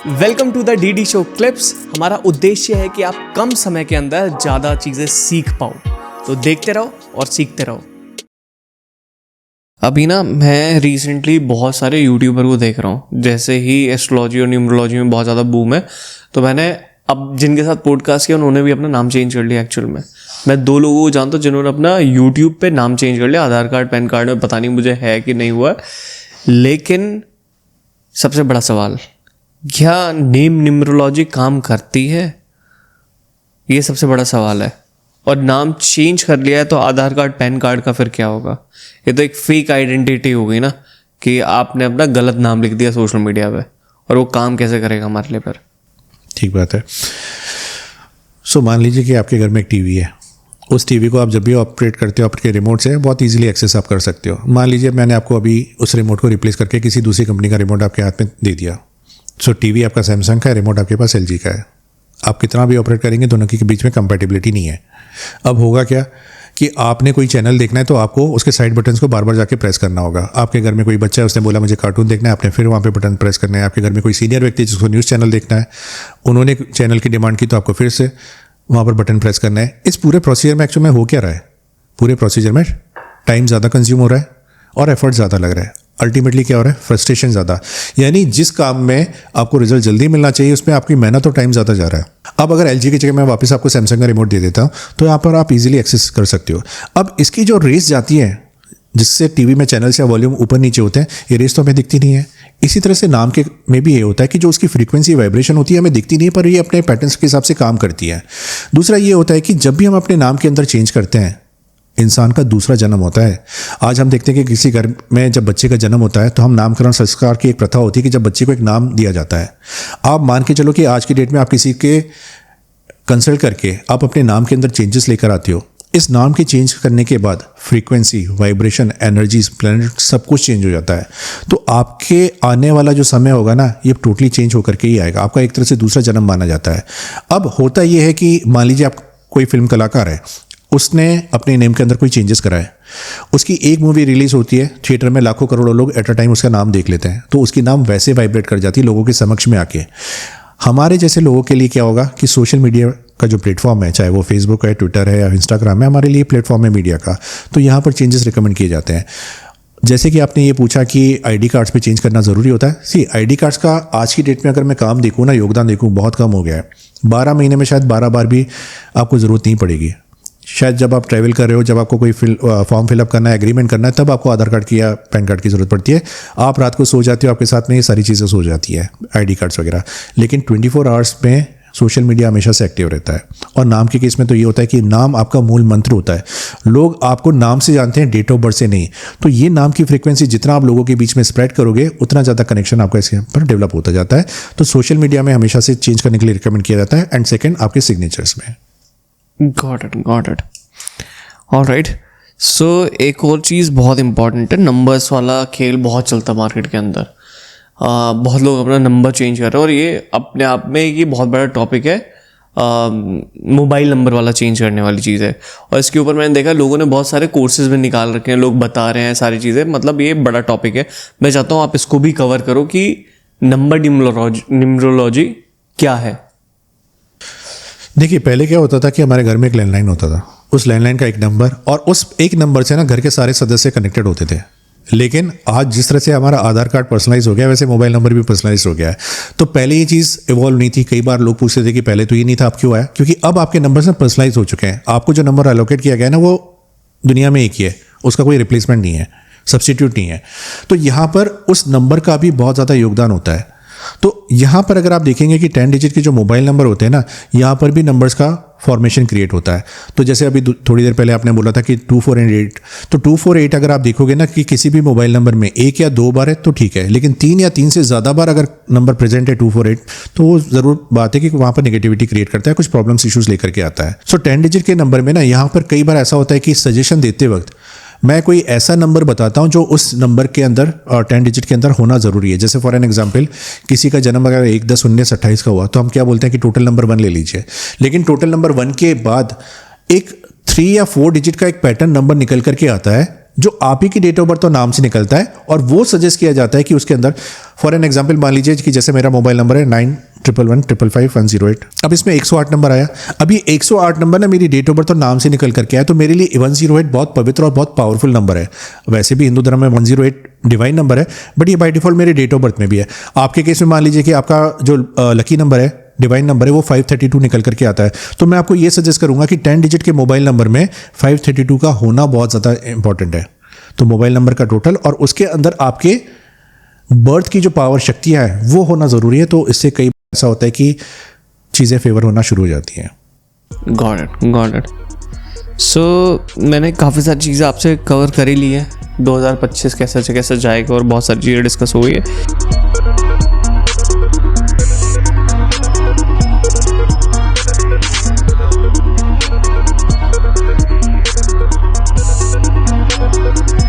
Welcome to the DD show clips. हमारा उद्देश्य है कि आप कम समय के अंदर ज़्यादा चीज़ें सीख पाओ, तो देखते रहो और सीखते रहो। अभी ना मैं रिसेंटली बहुत सारे यूट्यूबर को देख रहा हूँ, जैसे ही एस्ट्रोलॉजी और न्यूमरोलॉजी में बहुत ज़्यादा बूम है, तो मैंने अब जिनके साथ पॉडकास्ट किया उन्होंने भी अपना नाम चेंज कर लिया। एक्चुअल में मैं 2 लोगों को जानता हूँ जिन्होंने अपना यूट्यूब पे नाम चेंज कर लिया। आधार कार्ड पैन कार्ड में पता नहीं मुझे है कि नहीं हुआ, लेकिन सबसे बड़ा सवाल, क्या नेम न्यूमरोलॉजी काम करती है? ये सबसे बड़ा सवाल है। और नाम चेंज कर लिया है तो आधार कार्ड पैन कार्ड का फिर क्या होगा? ये तो एक फेक आइडेंटिटी हो गई ना, कि आपने अपना गलत नाम लिख दिया सोशल मीडिया पे, और वो काम कैसे करेगा हमारे लिए फिर? ठीक बात है। मान लीजिए कि आपके घर में एक टीवी है। उस टीवी को आप जब भी ऑपरेट करते हो आपके रिमोट से बहुत इजीली एक्सेस आप कर सकते हो। मान लीजिए मैंने आपको अभी उस रिमोट को रिप्लेस करके किसी दूसरी कंपनी का रिमोट आपके हाथ में दे दिया। टीवी आपका सैमसंग का है, रिमोट आपके पास एलजी का है। आप कितना भी ऑपरेट करेंगे दोनों के बीच में कंपैटिबिलिटी नहीं है। अब होगा क्या कि आपने कोई चैनल देखना है तो आपको उसके साइड बटन्स को बार बार जाके प्रेस करना होगा। आपके घर में कोई बच्चा है, उसने बोला मुझे कार्टून देखना है, आपने फिर वहाँ पे बटन प्रेस करना है। आपके घर में कोई सीनियर व्यक्ति जिसको न्यूज़ चैनल देखना है, उन्होंने चैनल की डिमांड की तो आपको फिर से वहाँ पर बटन प्रेस करना है। इस पूरे प्रोसीजर में एक्चुअली में हो क्या रहा है? पूरे प्रोसीजर में टाइम ज़्यादा कंज्यूम हो रहा है और एफर्ट ज़्यादा लग रहा है। अल्टीमेटली क्या हो रहा है? फ्रस्ट्रेशन ज़्यादा। यानी जिस काम में आपको रिजल्ट जल्दी मिलना चाहिए उसमें आपकी मेहनत और टाइम ज़्यादा जा रहा है। अब अगर एलजी की जगह मैं वापस आपको सैमसंग का रिमोट दे देता हूँ तो यहाँ पर आप इजीली एक्सेस कर सकते हो। अब इसकी जो रेस जाती है जिससे टीवी में चैनल्स या वॉल्यूम ऊपर नीचे होते हैं, ये रेस तो हमें दिखती नहीं है। इसी तरह से नाम के में भी ये होता है कि जो उसकी फ्रीक्वेंसी वाइब्रेशन होती है हमें दिखती नहीं है, पर ये अपने पैटर्न्स के हिसाब से काम करती है। दूसरा ये होता है कि जब भी हम अपने नाम के अंदर चेंज करते हैं, इंसान का दूसरा जन्म होता है। आज हम देखते हैं कि किसी घर में जब बच्चे का जन्म होता है तो हम नामकरण संस्कार की एक प्रथा होती है कि जब बच्चे को एक नाम दिया जाता है। आप मान के चलो कि आज की डेट में आप किसी के कंसल्ट करके आप अपने नाम के अंदर चेंजेस लेकर आते हो। इस नाम के चेंज करने के बाद फ्रीक्वेंसी, वाइब्रेशन, एनर्जीज, प्लैनेट सब कुछ चेंज हो जाता है। तो आपके आने वाला जो समय होगा ना, ये टोटली चेंज होकर के ही आएगा। आपका एक तरह से दूसरा जन्म माना जाता है। अब होता ये है कि मान लीजिए आप कोई फिल्म कलाकार है, उसने अपने नेम के अंदर कोई चेंजेस कराए, उसकी एक मूवी रिलीज होती है, थिएटर में लाखों करोड़ों लोग एट अ टाइम उसका नाम देख लेते हैं, तो उसकी नाम वैसे वाइब्रेट कर जाती है लोगों के समक्ष में आके। हमारे जैसे लोगों के लिए क्या होगा कि सोशल मीडिया का जो प्लेटफॉर्म है, चाहे वो फेसबुक है, ट्विटर है या इंस्टाग्राम है, हमारे लिए प्लेटफॉर्म है मीडिया का, तो यहाँ पर चेंजेस रिकमेंड किए जाते हैं। जैसे कि आपने ये पूछा कि आईडी कार्ड्स पे चेंज करना ज़रूरी होता है। आईडी कार्ड्स का आज की डेट में अगर मैं काम देखूँ ना, योगदान देखूँ, बहुत कम हो गया है। 12 महीने में शायद 12 बार भी आपको ज़रूरत नहीं पड़ेगी। शायद जब आप ट्रैवल कर रहे हो, जब आपको कोई फॉर्म फिलअप करना है, एग्रीमेंट करना है, तब आपको आधार कार्ड की या पैन कार्ड की ज़रूरत पड़ती है। आप रात को सो जाते हो, आपके साथ में ये सारी चीज़ें सो जाती है, आईडी कार्ड्स वगैरह। लेकिन 24 आवर्स में सोशल मीडिया हमेशा से एक्टिव रहता है। और नाम के केस में तो ये होता है कि नाम आपका मूल मंत्र होता है। लोग आपको नाम से जानते हैं, डेट ऑफ बर्थ से नहीं। तो ये नाम की फ्रीक्वेंसी जितना आप लोगों के बीच में स्प्रेड करोगे, उतना ज़्यादा कनेक्शन आपका इसके पर डेवलप होता जाता है। तो सोशल मीडिया में हमेशा से चेंज करने के लिए रिकमेंड किया जाता है। एंड सेकेंड, आपके सिग्नेचर्स में। Got it. ऑलराइट, सो एक और चीज़ बहुत इंपॉर्टेंट है, नंबर्स वाला खेल बहुत चलता है मार्केट के अंदर। बहुत लोग अपना नंबर चेंज कर रहे हैं, और ये अपने आप में ये बहुत बड़ा टॉपिक है। मोबाइल नंबर वाला चेंज करने वाली चीज़ है, और इसके ऊपर मैंने देखा लोगों ने बहुत सारे कोर्सेज में निकाल रखे हैं, लोग बता रहे हैं सारी चीज़ें। मतलब ये बड़ा टॉपिक है। मैं चाहता हूँ आप इसको भी कवर करो कि नंबर न्यूमरोलॉजी क्या है। देखिए, पहले क्या होता था कि हमारे घर में एक लैंडलाइन होता था। उस लैंडलाइन का एक नंबर, और उस एक नंबर से ना घर के सारे सदस्य कनेक्टेड होते थे। लेकिन आज जिस तरह से हमारा आधार कार्ड पर्सनलाइज हो गया, वैसे मोबाइल नंबर भी पर्सनलाइज हो गया है। तो पहले ये चीज़ इवॉल्व नहीं थी। कई बार लोग पूछते थे कि पहले तो ये नहीं था, अब क्यों आया? क्योंकि अब आपके नंबर से पर्सनलाइज हो चुके हैं। आपको जो नंबर एलोकेट किया गया है ना, वो दुनिया में एक ही है, उसका कोई रिप्लेसमेंट नहीं है, सब्स्टिट्यूट नहीं है। तो यहाँ पर उस नंबर का भी बहुत ज़्यादा योगदान होता है। तो यहाँ पर अगर आप देखेंगे कि 10 डिजिट के जो मोबाइल नंबर होते हैं ना, यहाँ पर भी नंबर्स का फॉर्मेशन क्रिएट होता है। तो जैसे अभी थोड़ी देर पहले आपने बोला था कि 2488, तो 248 अगर आप देखोगे ना कि किसी भी मोबाइल नंबर में 1 या 2 बार है तो ठीक है, लेकिन 3 या 3 से ज़्यादा बार अगर नंबर प्रेजेंट है 248, तो वो ज़रूर बात है कि वहाँ पर नेगेटिविटी क्रिएट करता है, कुछ प्रॉब्लम्स इशूज़ लेकर के आता है। सो 10 डिजिट के नंबर में ना, यहाँ पर कई बार ऐसा होता है कि सजेशन देते वक्त मैं कोई ऐसा नंबर बताता हूं जो उस नंबर के अंदर और 10 डिजिट के अंदर होना ज़रूरी है। जैसे फॉर एन एग्जांपल, किसी का जन्म अगर 1, 10, 19, 28 का हुआ, तो हम क्या बोलते हैं कि टोटल नंबर 1 ले लीजिए। लेकिन टोटल नंबर 1 के बाद एक 3 या 4 डिजिट का एक पैटर्न नंबर निकल करके आता है जो आप ही की डेट ऑफ बर्थ और नाम से निकलता है, और वो सजेस्ट किया जाता है कि उसके अंदर फॉर एन एग्जाम्पल मान लीजिए कि जैसे मेरा मोबाइल नंबर है 9111555108। अब इसमें 108 नंबर आया। अब ये 108 नंबर ना मेरी डेट ऑफ बर्थ और नाम से निकल करके आया, तो मेरे लिए 108 बहुत पवित्र और बहुत पावरफुल नंबर है। वैसे भी हिंदू धर्म में 108 डिवाइन नंबर है, बट ये बाय डिफॉल्ट मेरे डेट ऑफ बर्थ में भी है। आपके केस में मान लीजिए कि आपका जो लकी नंबर है, डिवाइन नंबर है, वो 532 निकल करके आता है, तो मैं आपको ये सजेस्ट करूंगा कि 10 डिजिट के मोबाइल नंबर में 532 का होना बहुत ज़्यादा इंपॉर्टेंट है। तो मोबाइल नंबर का टोटल और उसके अंदर आपके बर्थ की जो पावर शक्तियाँ हैं वो होना ज़रूरी है। तो इससे कई बार ऐसा होता है कि चीज़ें फेवर होना शुरू हो जाती हैं। Got it. सो मैंने काफ़ी सारी चीज़ें आपसे कवर कर ही ली है। 2025 कैसे जाएगा और बहुत सारी चीज़ें डिस्कस हो गई है।